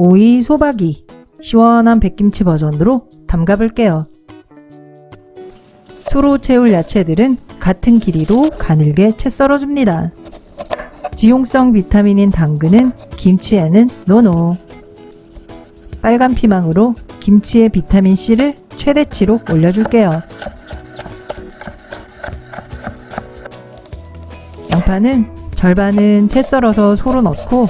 오이 소박이 시원한 백김치 버전으로 담가 볼게요. 소로 채울 야채들은 같은 길이로 가늘게 채 썰어줍니다. 지용성 비타민인 당근은 김치에는 노노. 빨간 피망으로 김치의 비타민C를 최대치로 올려줄게요. 양파는 절반은 채 썰어서 소로 넣고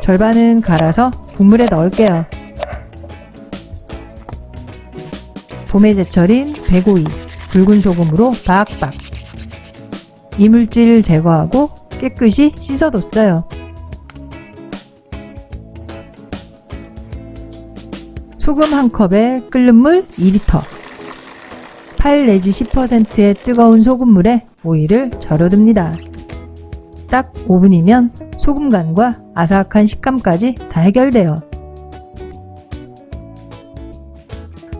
절반은 갈아서 국물에 넣을게요. 봄의 제철인 백오이, 붉은 소금으로 박박. 이물질 제거하고 깨끗이 씻어뒀어요. 소금 1컵에 끓는 물 2리터. 8 내지 10%의 뜨거운 소금물에 오이를 절여둡니다. 딱 5분이면 소금간과 아삭한 식감까지 다 해결돼요.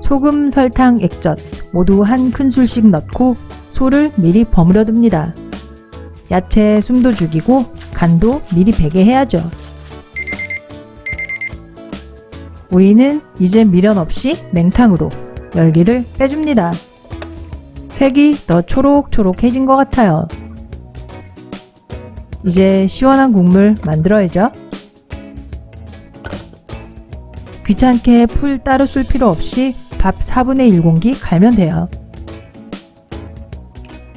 소금, 설탕, 액젓 모두 한 큰술씩 넣고 소를 미리 버무려둡니다. 야채에 숨도 죽이고 간도 미리 배게 해야죠. 오이는 이제 미련 없이 냉탕으로 열기를 빼줍니다. 색이 더 초록초록해진 것 같아요. 이제 시원한 국물 만들어야죠. 귀찮게 풀 따로 쓸 필요 없이 밥 4분의 1공기 갈면 돼요.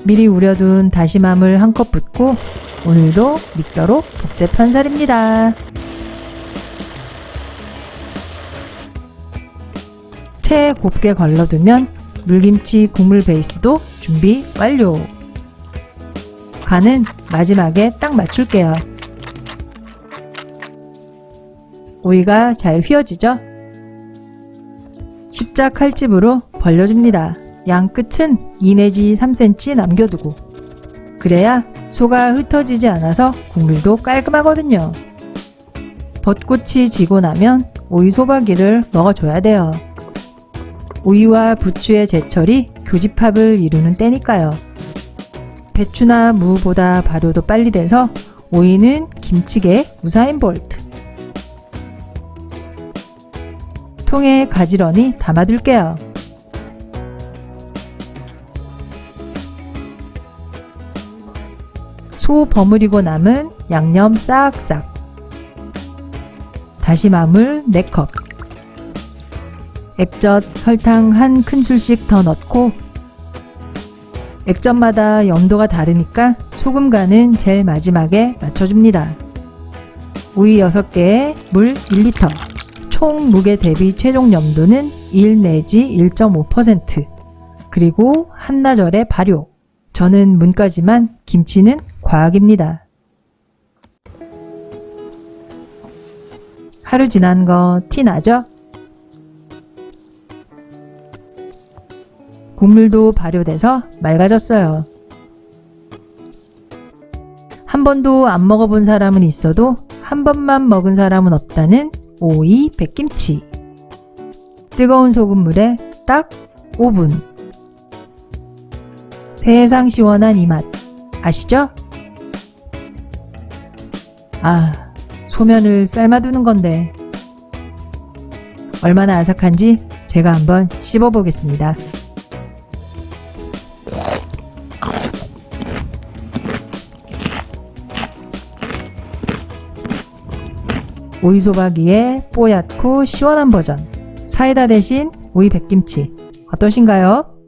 미리 우려둔 다시마물 1컵 붓고 오늘도 믹서로 복셉 선살입니다. 채에 곱게 걸러두면 물김치 국물 베이스도 준비 완료. 간은 마지막에 딱 맞출게요. 오이가 잘 휘어지죠? 십자 칼집으로 벌려줍니다. 양 끝은 2 내지 3cm 남겨두고 그래야 소가 흩어지지 않아서 국물도 깔끔하거든요. 벚꽃이 지고 나면 오이 소박이를 먹어줘야 돼요. 오이와 부추의 제철이 교집합을 이루는 때니까요. 배추나 무보다 발효도 빨리 돼서 오이는 김치계의 우사인 볼트. 통에 가지런히 담아둘게요. 소 버무리고 남은 양념 싹싹. 다시마물 4컵. 액젓, 설탕 한 큰술씩 더 넣고 액젓마다 염도가 다르니까 소금 간은 제일 마지막에 맞춰줍니다. 오이 6개에 물 1리터. 총 무게 대비 최종 염도는 1 내지 1.5%. 그리고 한나절의 발효. 저는 문까지만 김치는 과학입니다. 하루 지난 거 티 나죠? 국물도 발효돼서 맑아졌어요. 한 번도 안 먹어본 사람은 있어도 한 번만 먹은 사람은 없다는 오이 백김치. 뜨거운 소금물에 딱 5분. 세상 시원한 이 맛 아시죠? 아, 소면을 삶아두는 건데 얼마나 아삭한지 제가 한번 씹어보겠습니다. 오이소박이의 뽀얗고 시원한 버전, 사이다 대신 오이 백김치 어떠신가요?